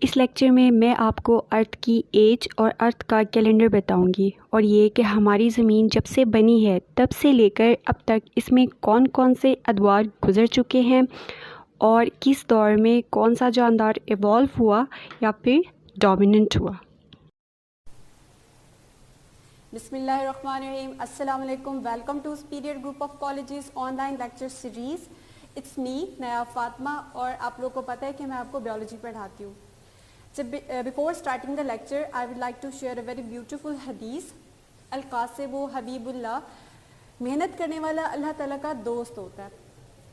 इस लेक्चर में मैं आपको अर्थ की एज और अर्थ का कैलेंडर बताऊंगी और ये कि हमारी ज़मीन जब से बनी है तब से लेकर अब तक इसमें कौन कौन से अदवार गुज़र चुके हैं और किस दौर में कौन सा जानदार इवॉल्व हुआ या फिर डोमिनेंट हुआ। बिस्मिल्लाहिर्रहमानिर्रहीम, अस्सलाम वालेकुम। Welcome to superior group of colleges online lecture series. It's me Naya Fatima और आप लोगों को पता है कि मैं आपको बायोलॉजी पढ़ाती हूँ। Before starting the lecture, I would like to share a very beautiful hadith. अल-कासिबु Habibullah, मेहनत करने वाला अल्लाह ताला का दोस्त होता है।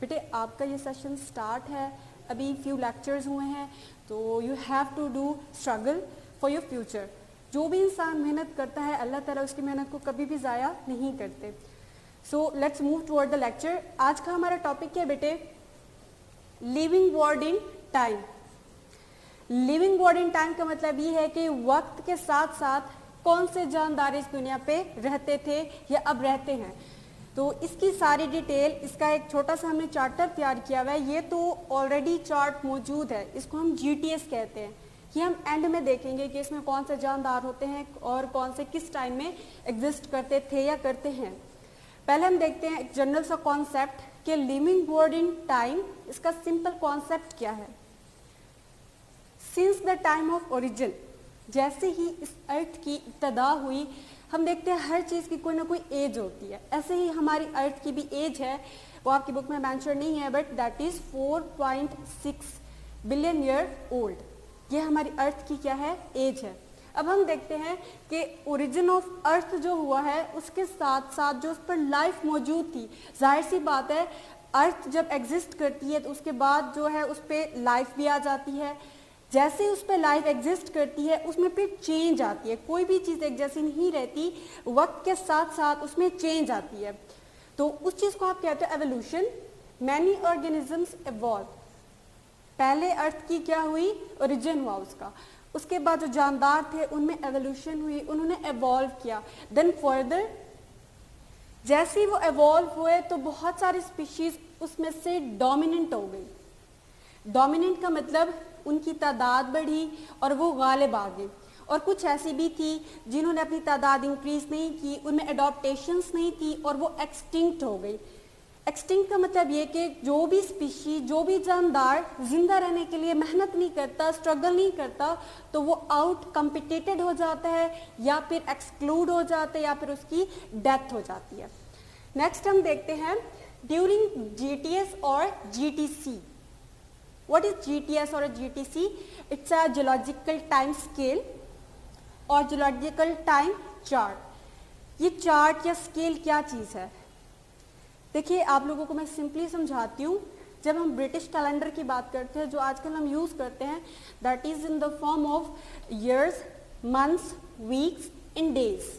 बेटे आपका ये सेशन स्टार्ट है, अभी फ्यू लेक्चर्स हुए हैं, तो you have to do struggle for your future. जो भी इंसान मेहनत करता है अल्लाह ताला उसकी मेहनत को कभी भी ज़ाया नहीं करते। So let's move toward the lecture. आज का हमारा टॉपिक क्या है बेटे? Living word in time. Living word in time का मतलब ये है कि वक्त के साथ साथ कौन से जानदार इस दुनिया पे रहते थे या अब रहते हैं। तो इसकी सारी डिटेल, इसका एक छोटा सा हमने चार्टर तैयार किया हुआ है। ये तो ऑलरेडी चार्ट मौजूद है, इसको हम GTS कहते हैं। ये हम एंड में देखेंगे कि इसमें कौन से जानदार होते हैं और कौन से किस टाइम में एग्जिस्ट करते थे या करते हैं। पहले हम देखते हैं एक जनरल सा कॉन्सेप्ट कि लिविंग वर्ड इन टाइम, इसका सिंपल कॉन्सेप्ट क्या है। Since the time of origin, जैसे ही इस अर्थ की इब्तदा हुई, हम देखते हैं हर चीज़ की कोई ना कोई एज होती है। ऐसे ही हमारी अर्थ की भी एज है, वो आपकी बुक में मेंशन नहीं है, but that is 4.6 billion year old. ये हमारी अर्थ की क्या है? एज है। अब हम देखते हैं कि ओरिजिन ऑफ अर्थ जो हुआ है उसके साथ साथ जो उस पर लाइफ मौजूद थी, जाहिर सी बात है अर्थ जब एग्जिस्ट करती है तो उसके बाद जो है उस पर लाइफ भी आ जाती है। जैसे उस पर लाइफ एग्जिस्ट करती है उसमें फिर चेंज आती है। कोई भी चीज़ एक जैसी नहीं रहती, वक्त के साथ साथ उसमें चेंज आती है। तो उस चीज़ को आप कहते हैं एवोल्यूशन। Many organisms evolve. पहले अर्थ की क्या हुई? ओरिजिन हुआ उसका। उसके बाद जो जानदार थे उनमें एवोल्यूशन हुई, उन्होंने इवॉल्व किया। देन फर्दर जैसे ही वो इवॉल्व हुए तो बहुत सारी स्पीशीज उसमें से डोमिनेंट हो गई। डोमिनेंट का मतलब उनकी तादाद बढ़ी और वो गालिब आ गए। और कुछ ऐसी भी थी जिन्होंने अपनी तादाद इंक्रीज नहीं की, उनमें अडॉप्टेशंस नहीं थी और वो एक्सटिंक्ट हो गई। एक्सटिंक्ट का मतलब ये कि जो भी स्पीशी, जो भी जानदार जिंदा रहने के लिए मेहनत नहीं करता, स्ट्रगल नहीं करता, तो वो आउट कम्पिटेटेड हो जाता है या फिर एक्सक्लूड हो जाता है या फिर उसकी डेथ हो जाती है। नेक्स्ट हम देखते हैं ड्यूरिंग GTS और GTC। What is GTS और GTC? It's a geological time scale और geological time chart। ये चार्ट या स्केल क्या चीज़ है? देखिए आप लोगों को मैं सिंपली समझाती हूँ। जब हम ब्रिटिश कैलेंडर की बात करते हैं जो आजकल हम यूज़ करते हैं, that is in the form of years, months, weeks in days.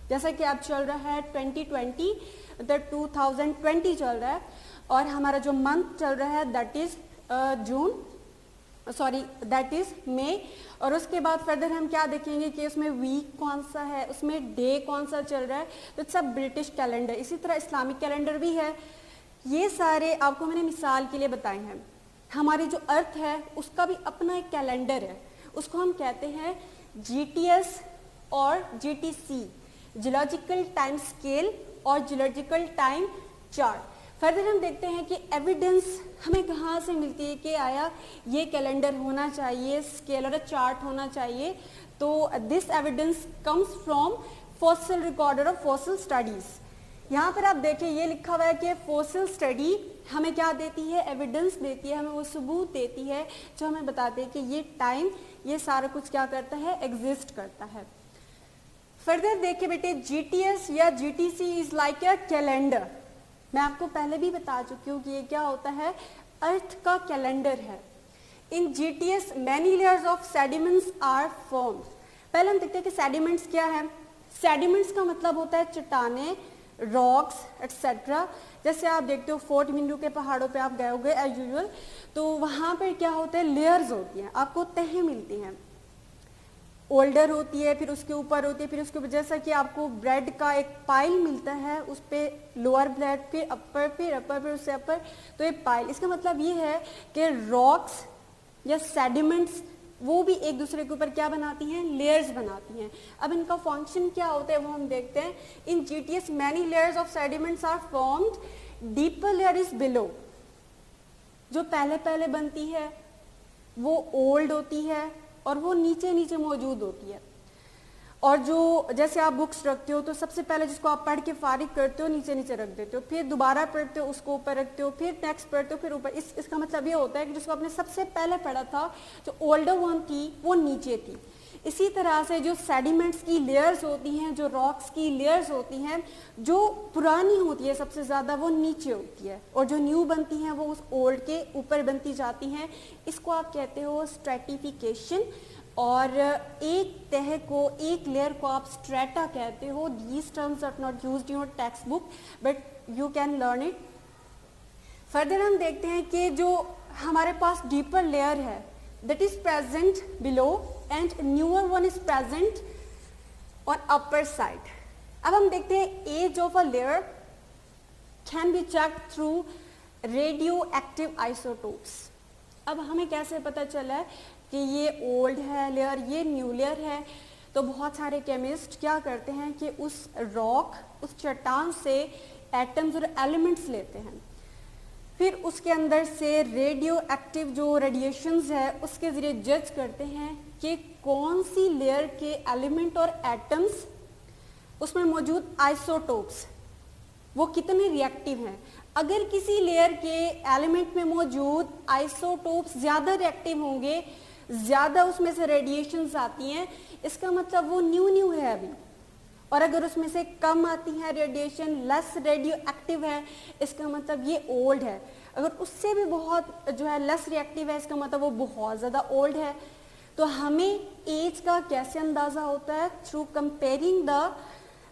जैसा कि अब चल रहा है 2020, 2020 चल रहा है और हमारा जो मंथ चल रहा है दैट इज़ दैट इज मई। और उसके बाद फर्दर हम क्या देखेंगे कि उसमें वीक कौन सा है, उसमें डे कौन सा चल रहा है। तो इट्स अ ब्रिटिश कैलेंडर। इसी तरह इस्लामिक कैलेंडर भी है। ये सारे आपको मैंने मिसाल के लिए बताए हैं। हमारी जो अर्थ है उसका भी अपना एक कैलेंडर है, उसको हम कहते हैं GTS और GTC, जियोलॉजिकल टाइम स्केल और जियोलॉजिकल टाइम चार्ट। फर्दर हम देखते हैं कि एविडेंस हमें कहाँ से मिलती है कि आया ये कैलेंडर होना चाहिए, स्केल और चार्ट होना चाहिए। तो this evidence comes from fossil recorder of fossil studies. यहाँ पर आप देखिए ये लिखा हुआ है कि फॉसिल स्टडी हमें क्या देती है? एविडेंस देती है, हमें वो सबूत देती है जो हमें बताते हैं कि ये टाइम, ये सारा कुछ क्या करता है? एग्जिस्ट करता है। फर्दर देखिए बेटे, GTS या GTC is like a calendar. मैं आपको पहले भी बता चुकी हूँ कि ये क्या होता है? अर्थ का कैलेंडर है। In GTS many layers of sediments are formed. पहले हम देखते हैं कि सेडिमेंट्स क्या है। सेडिमेंट्स का मतलब होता है चट्टाने, रॉक्स एक्सेट्रा। जैसे आप देखते हो फोर्ट मिंडू के पहाड़ों पे आप गए होगे एज यूजुअल, तो वहाँ पर क्या होते हैं? लेयर्स होती हैं, आपको तहें मिलती हैं। ओल्डर होती है, फिर उसके ऊपर होती है, फिर उसके ऊपर जैसा कि आपको ब्रेड का एक पाइल मिलता है, उस पर लोअर ब्रेड, फिर अपर, फिर उससे अपर, तो ये पाइल। इसका मतलब ये है कि रॉक्स या सेडिमेंट्स वो भी एक दूसरे के ऊपर क्या बनाती हैं, लेयर्स बनाती हैं। अब इनका फंक्शन क्या होता है वो हम देखते हैं। In GTS many layers of sediments are formed, deeper layer is below. जो पहले पहले बनती है वो ओल्ड होती है और वो नीचे नीचे मौजूद होती है। और जो जैसे आप बुक्स रखते हो तो सबसे पहले जिसको आप पढ़ के फारिग करते हो नीचे नीचे रख देते हो, फिर दोबारा पढ़ते हो उसको ऊपर रखते हो, फिर नेक्स्ट पढ़ते हो फिर ऊपर। इसका मतलब ये होता है कि जिसको आपने सबसे पहले पढ़ा था, जो ओल्डर वन थी वो नीचे थी। इसी तरह से जो सेडिमेंट्स की लेयर्स होती हैं, जो रॉक्स की लेयर्स होती हैं, जो पुरानी होती है सबसे ज़्यादा वो नीचे होती है, और जो न्यू बनती हैं वो उस ओल्ड के ऊपर बनती जाती हैं। इसको आप कहते हो स्ट्रेटिफिकेशन। और एक तह को, एक लेयर को आप स्ट्रेटा कहते हो। These terms are not used in your text book but you can learn it. Further हम देखते हैं कि जो हमारे पास डीपर लेयर है that is present below and newer one is present on upper side. अब हम देखते हैं age of a layer can be checked through radioactive isotopes. अब हमें कैसे पता चला है कि ये ओल्ड है लेयर, ये न्यू लेयर है? तो बहुत सारे केमिस्ट क्या करते हैं कि उस रॉक, उस चट्टान से एटम्स और एलिमेंट्स लेते हैं, फिर उसके अंदर से रेडियो एक्टिव जो रेडिएशंस है उसके ज़रिए जज करते हैं कि कौन सी लेयर के एलिमेंट और एटम्स, उसमें मौजूद आइसोटोप्स, वो कितने रिएक्टिव हैं। अगर किसी लेयर के एलिमेंट में मौजूद आइसोटोप्स ज़्यादा रिएक्टिव होंगे, ज़्यादा उसमें से रेडिएशंस आती हैं, इसका मतलब वो न्यू है अभी। और अगर उसमें से कम आती है रेडिएशन, लेस रेडियो एक्टिव है, इसका मतलब ये ओल्ड है। अगर उससे भी बहुत जो है लेस रिएक्टिव है, इसका मतलब वो बहुत ज़्यादा ओल्ड है। तो हमें एज का कैसे अंदाज़ा होता है? Through comparing the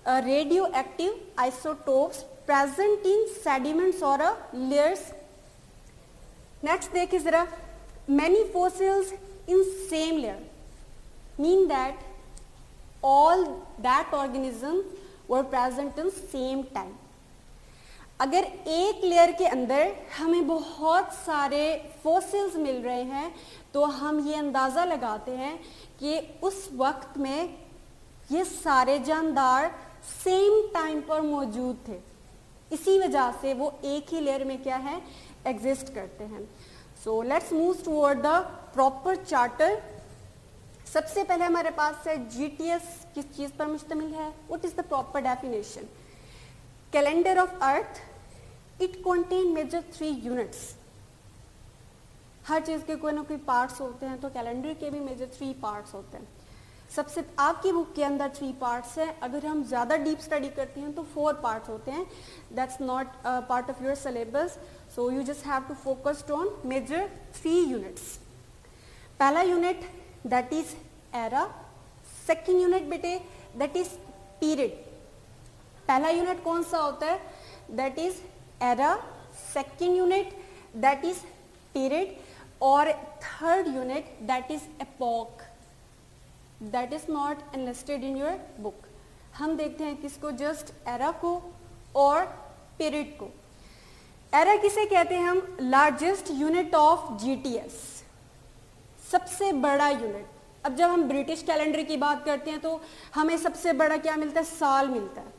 radio active isotopes present in sediments और लेयर्स। नेक्स्ट देखिए ज़रा, many fossils in same layer mean that all that organisms were present in same time. अगर एक लेयर के अंदर हमें बहुत सारे फॉसिल्स मिल रहे हैं तो हम ये अंदाज़ा लगाते हैं कि उस वक्त में ये सारे जानदार सेम टाइम पर मौजूद थे। इसी वजह से वो एक ही लेयर में क्या है, एग्जिस्ट करते हैं। So let's move toward the proper charter. सबसे पहले हमारे पास है जीटीएस किस चीज पर मुश्तमिल है? What is the proper definition? Calendar of earth, it contain major 3 units. हर चीज के कोई ना कोई पार्ट्स होते हैं, तो कैलेंडर के भी मेजर 3 पार्ट्स होते हैं। सबसे आपकी बुक के अंदर 3 पार्ट्स हैं, अगर हम ज़्यादा डीप स्टडी करते हैं तो 4 पार्ट्स होते हैं। That's not part of your syllabus, so you just have to focused on major 3 units. पहला unit that is era, second unit बेटे that is period। पहला यूनिट कौन सा होता है? that is era, second unit that is period, और third unit that is epoch, that is not enlisted in your book। हम देखते हैं किसको? जस्ट era को और period को। era किसे कहते हैं हम? लार्जेस्ट यूनिट ऑफ जीटीएस, सबसे बड़ा यूनिट। अब जब हम ब्रिटिश कैलेंडर की बात करते हैं तो हमें सबसे बड़ा क्या मिलता है? साल मिलता है।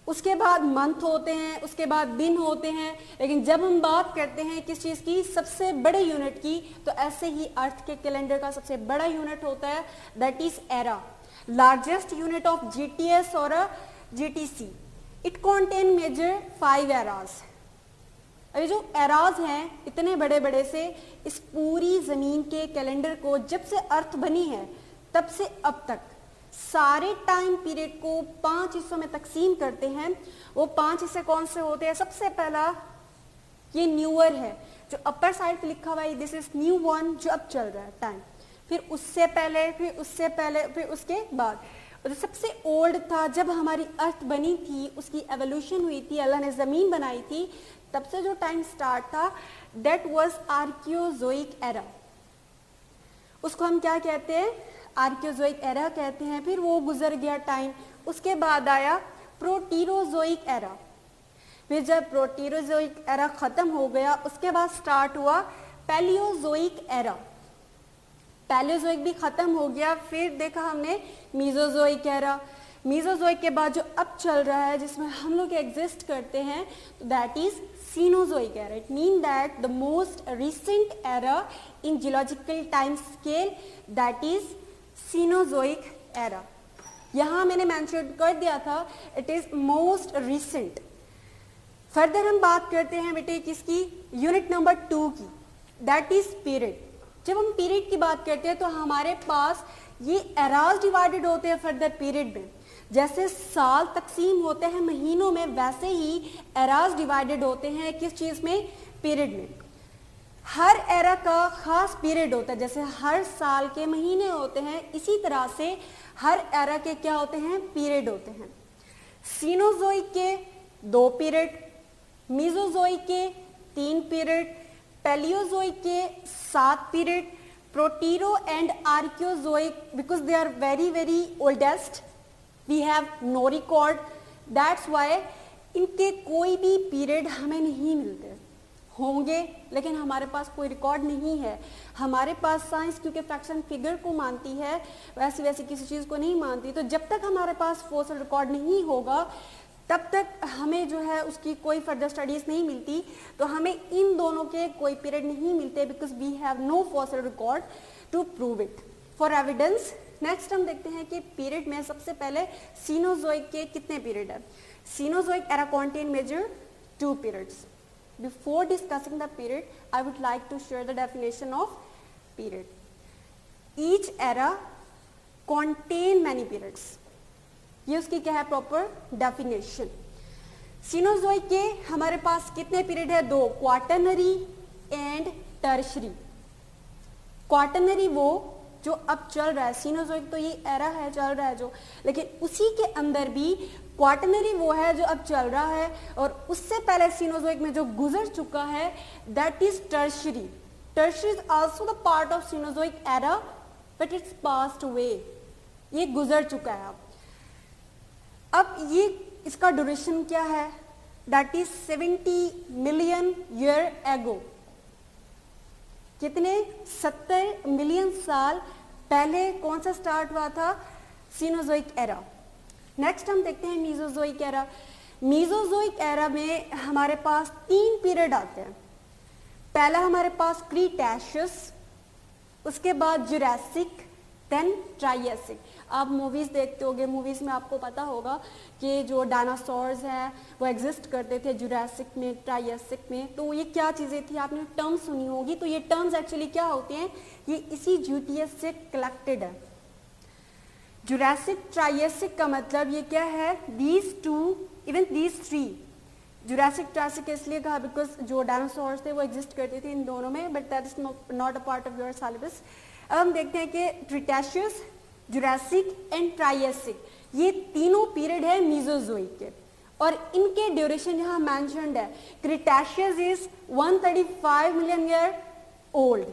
उसके बाद मंथ होते हैं, उसके बाद दिन होते हैं। लेकिन जब हम बात करते हैं किस चीज़ की? सबसे बड़े यूनिट की, तो ऐसे ही अर्थ के कैलेंडर का सबसे बड़ा यूनिट होता है, that is era, largest unit of GTS और GTC. It contain major 5 eras. अभी जो एराज हैं इतने बड़े बड़े से, इस पूरी ज़मीन के कैलेंडर को जब से अर्थ बनी है तब से अब तक सारे टाइम पीरियड को 5 हिस्सों में तकसीम करते हैं। वो 5 हिस्से कौन से होते हैं? सबसे पहला ये न्यूअर है, जो अपर साइड पे लिखा हुआ है, दिस इज न्यू वन, जो अब चल रहा है टाइम। फिर उससे पहले, फिर उससे पहले, फिर उसके बाद। और जो सबसे ओल्ड था, जब हमारी अर्थ बनी थी, उसकी एवोल्यूशन हुई थी, अल्लाह ने ज़मीन बनाई थी, तब से जो टाइम स्टार्ट था, दैट वाज आर्कियोजोइक एरा। उसको हम क्या कहते हैं? आर्कियोजोइक एरा कहते हैं। फिर वो गुजर गया टाइम, उसके बाद आया प्रोटीरोजोइक एरा। फिर जब प्रोटीरोजोइक एरा खत्म हो गया, उसके बाद स्टार्ट हुआ पैलियोजोइक एरा। पैलियोजोइक भी खत्म हो गया, फिर देखा हमने मीजोजोइक एरा। मीजोजोइक के बाद जो अब चल रहा है जिसमें हम लोग एग्जिस्ट करते हैं, तो that is Cenozoic era. It mean that the most recent era in geological time scale, that is Cenozoic era. यहां मैंने मेंशन कर दिया था it is most recent. Further हम बात करते हैं बेटे किसकी, यूनिट नंबर 2 की, दैट इज पीरियड। जब हम पीरियड की बात करते हैं तो हमारे पास ये एराज डिवाइडेड होते हैं फर्दर पीरियड में। जैसे साल तकसीम होते हैं महीनों में, वैसे ही एराज डिवाइडेड होते हैं किस चीज में, पीरियड में। हर एरा का खास पीरियड होता है, जैसे हर साल के महीने होते हैं, इसी तरह से हर एरा के क्या होते हैं, पीरियड होते हैं। सीनोजोइक के 2 पीरियड, मीजोजोइक के 3 पीरियड, पैलियोजोइक के 7 period, Protero and Archaeozoic because they are very oldest we have no record, that's why इनके कोई भी पीरियड हमें नहीं मिलते। होंगे लेकिन हमारे पास कोई रिकॉर्ड नहीं है। हमारे पास साइंस क्योंकि फ्रैक्शन फिगर को मानती है, वैसी किसी चीज़ को नहीं मानती, तो जब तक हमारे पास फॉसिल रिकॉर्ड नहीं होगा तब तक हमें जो है उसकी कोई फर्दर स्टडीज़ नहीं मिलती। तो हमें इन दोनों के कोई पीरियड नहीं मिलते because we have no fossil record to prove it. For evidence next हम देखते हैं कि पीरियड में सबसे पहले सीनोजोइक के कितने पीरियड है। Cenozoic era contain major 2 periods. Before discussing the period, I would like to share the definition of period. Each era contain many periods. ये उसकी क्या है प्रॉपर डेफिनेशन। सीनोजोइक के हमारे पास कितने पीरियड है, 2, क्वाटरनरी एंड टर्शरी। क्वाटरनरी वो जो अब चल रहा है, सीनोजोइक तो ये एरा है चल रहा है जो, लेकिन उसी के अंदर भी क्वाटरनरी वो है जो अब चल रहा है, और उससे पहले सीनोजोइक में जो गुजर चुका है that is tertiary. Tertiary is also the part of Cenozoic era but it's passed away, ये गुजर चुका है। अब ये इसका ड्यूरेशन क्या है, दैट इज 70 मिलियन ईयर एगो। कितने, 70 मिलियन साल पहले कौन सा स्टार्ट हुआ था, सीनोजोइक एरा। नेक्स्ट हम देखते हैं मीजोजोइक एरा। मीजोजोइक एरा में हमारे पास 3 पीरियड आते हैं। पहला हमारे पास क्रीटैशियस, उसके बाद जुरासिक, देन ट्राइएसिक। आप मूवीज देखते होंगे, मूवीज में आपको पता होगा कि जो डायनासोर्स हैं वो एग्जिस्ट करते थे जुरासिक में, ट्राइएसिक में। तो ये क्या चीज़ें थी, आपने टर्म्स सुनी होगी। तो ये टर्म्स एक्चुअली क्या होते हैं, ये इसी यूटीएस से कलेक्टेड है। जुरासिक ट्राइएसिक का मतलब ये क्या है, these 2 even these 3। Jurassic Triassic इसलिए कहा बिकॉज जो डायनासोर्स थे वो एग्जिस्ट करते थे इन दोनों में, but that is not a part of your syllabus. अब हम देखते हैं कि क्रीटैशियस, जुरासिक एंड ट्राइएसिक ये तीनों पीरियड है मीजोजोइक के, और इनके ड्यूरेशन यहाँ मेंशन्ड है। Cretaceous is 135 million year old.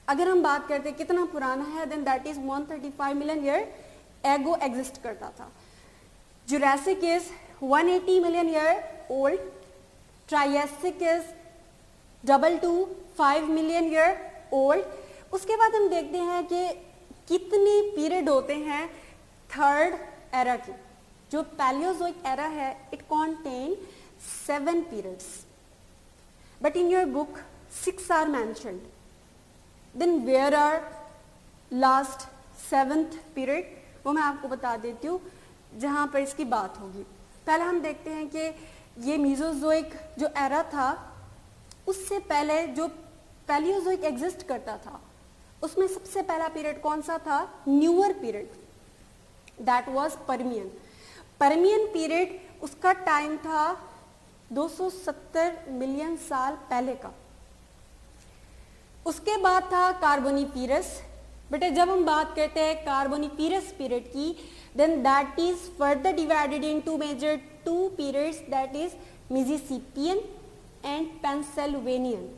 अगर हम बात करते हैं कितना पुराना है, then that is 135 million year ago exist करता था। Jurassic is 180 million year old, Triassic is double to 5 million year old. उसके बाद हम देखते हैं कि कितने पीरियड होते हैं थर्ड एरा के। जो पैलियोजोइक एरा है it contain 7 periods, but in your book 6 are mentioned. Then where are last 7th period, वो मैं आपको बता देती हूँ जहाँ पर इसकी बात होगी। पहले हम देखते हैं कि ये मीजोजोइक जो एरा था उससे पहले जो पैलियोजोइक एग्जिस्ट करता था उसमें सबसे पहला पीरियड कौन सा था, newer period, that was Permian. Permian period उसका टाइम था 270 मिलियन साल पहले का। उसके बाद था कार्बोनिफेरस। बेटे जब हम बात करते हैं कार्बोनिफेरस पीरियड की, then that is further divided into major 2 periods, that is Mississippian and Pennsylvanian.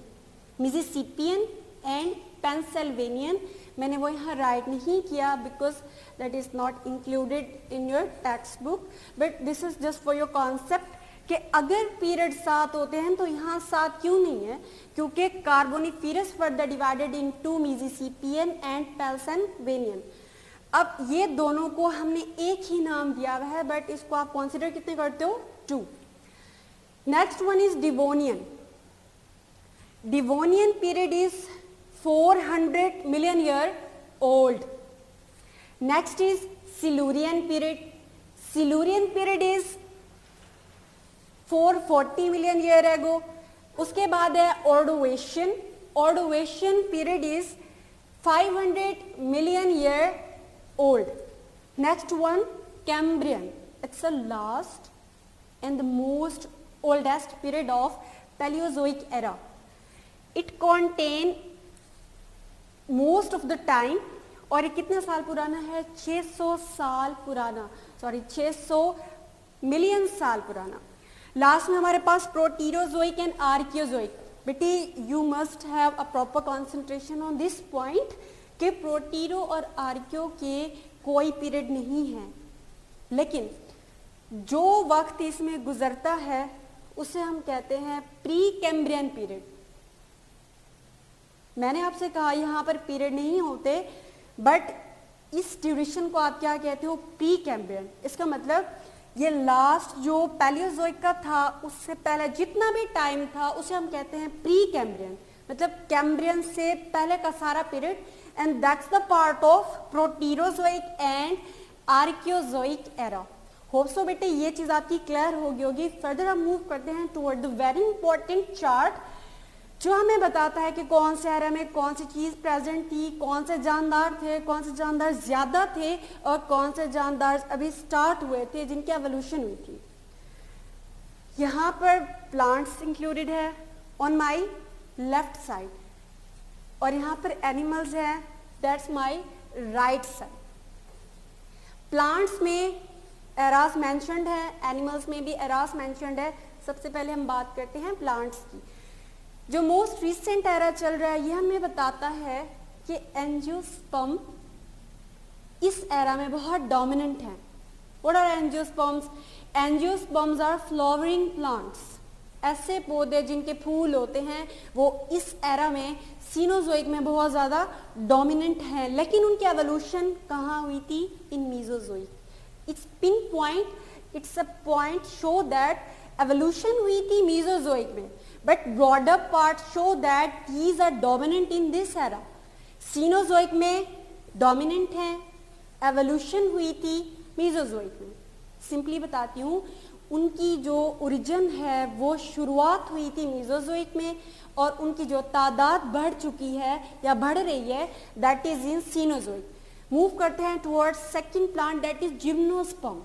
Mississippian and Pennsylvanian, मैंने वो यहाँ राइट नहीं किया because that is not included in your text book, but this is just for your concept कि अगर period 7 होते हैं तो यहाँ 7 क्यों नहीं है, क्योंकि Carboniferous were the divided into Mississippian and Pennsylvanian. अब ये दोनों को हमने एक ही नाम दिया हुआ है, बट इसको आप कंसीडर कितने करते हो, 2। Next one is Devonian. Devonian period is 400 million year old. Next is Silurian period. Silurian period is 440 million year ago. उसके बाद है Ordovician. Ordovician period is 500 million year old. Next one, Cambrian. It's the last and the most oldest period of Paleozoic era. It contain most of the time, और ये कितने साल पुराना है, 600 साल पुराना, 600 मिलियन साल पुराना। लास्ट में हमारे पास प्रोटीरोजोइक एंड आर्कियोजोइक। बेटी you must have a proper concentration on this point कि प्रोटीरो और आर्कियो के कोई पीरियड नहीं है, लेकिन जो वक्त इसमें गुजरता है उसे हम कहते हैं प्री कैम्ब्रियन पीरियड। मैंने आपसे कहा यहां पर पीरियड नहीं होते, बट इस ड्यूरेशन को आप क्या कहते हो, प्री कैम्ब्रियन। इसका मतलब ये लास्ट जो पैलियोजोइक का था उससे पहले जितना भी टाइम था उसे हम कहते हैं प्री कैम्ब्रियन, मतलब कैम्ब्रियन से पहले का सारा period. And that's the part of Proterozoic and Archaeozoic era. Hope so बेटे ये चीज आपकी क्लियर होगी। फर्दर हम मूव करते हैं toward the very important chart जो हमें बताता है कि कौन से एरा में कौन सी चीज प्रेजेंट थी, कौन से जानदार थे, कौन से जानदार ज्यादा थे और कौन से जानदार अभी स्टार्ट हुए थे जिनकी एवोल्यूशन हुई थी। यहाँ पर प्लांट्स इंक्लूडेड है ऑन माई लेफ्ट साइड, और यहाँ पर एनिमल्स हैं, that's my right side. Plants में एरास मेंशन्ड है, एनिमल्स में भी एरास मेंशन्ड है। सबसे पहले हम बात करते हैं प्लांट्स की। जो मोस्ट रिसेंट एरा चल रहा है ये हमें बताता है कि एंजियोस्पर्म इस एरा में बहुत डोमिनेंट है। What are angiosperms? Angiosperms are flowering plants, ऐसे पौधे जिनके फूल होते हैं वो इस एरा में सीनोजोइक में बहुत ज्यादा डोमिनेंट हैं, लेकिन उनकी एवोल्यूशन कहाँ हुई थी? In Mesozoic. It's pin point, it's a point show that evolution हुई थी मीजोजोइक में, but broader part show that these are dominant in this era. Cenozoic में डोमिनेंट हैं, एवोल्यूशन हुई थी मीजोजोइक में। सिंपली बताती हूँ, उनकी जो ओरिजिन है वो शुरुआत हुई थी मीजोजोइक में, और उनकी जो तादाद बढ़ चुकी है या बढ़ रही है that is in Cenozoic. Move करते हैं towards second plant that is gymnosperm.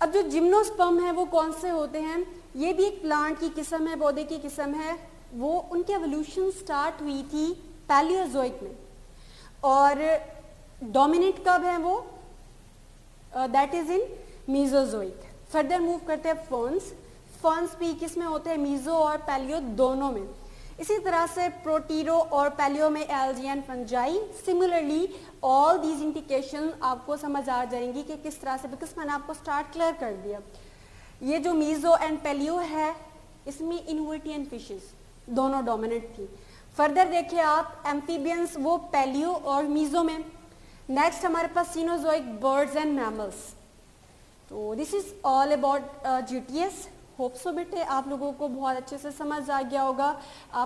अब जो जिम्नोस्पर्म है वो कौन से होते हैं? ये भी एक प्लांट की किस्म है, पौधे की किस्म है। वो उनकी एवोल्यूशन स्टार्ट हुई थी पैलियोजोइक में, और डोमिनेंट कब है वो? That is in Mesozoic. Further move करते हैं फर्न्स। फर्न्स भी किस में होते हैं? मीजो और पैलियो दोनों में। इसी तरह से प्रोटीरो और पैलियो में algae and fungi. Similarly all these indication आपको समझ आ जाएंगी कि किस तरह से, बिकॉज मैंने आपको स्टार्ट क्लियर कर दिया। ये जो मीजो एंड पैलियो है इसमें इन्वर्टियन फिशेस दोनों डोमिनेंट थी। फर्दर देखिए आप एम्फीबियंस, वो पैलियो और मीजो में। नेक्स्ट हमारे पास सीनोजोइक बर्ड्स एंड मैमल्स। तो this is all about GTS. Hope so बेटे आप लोगों को बहुत अच्छे से समझ आ गया होगा। आप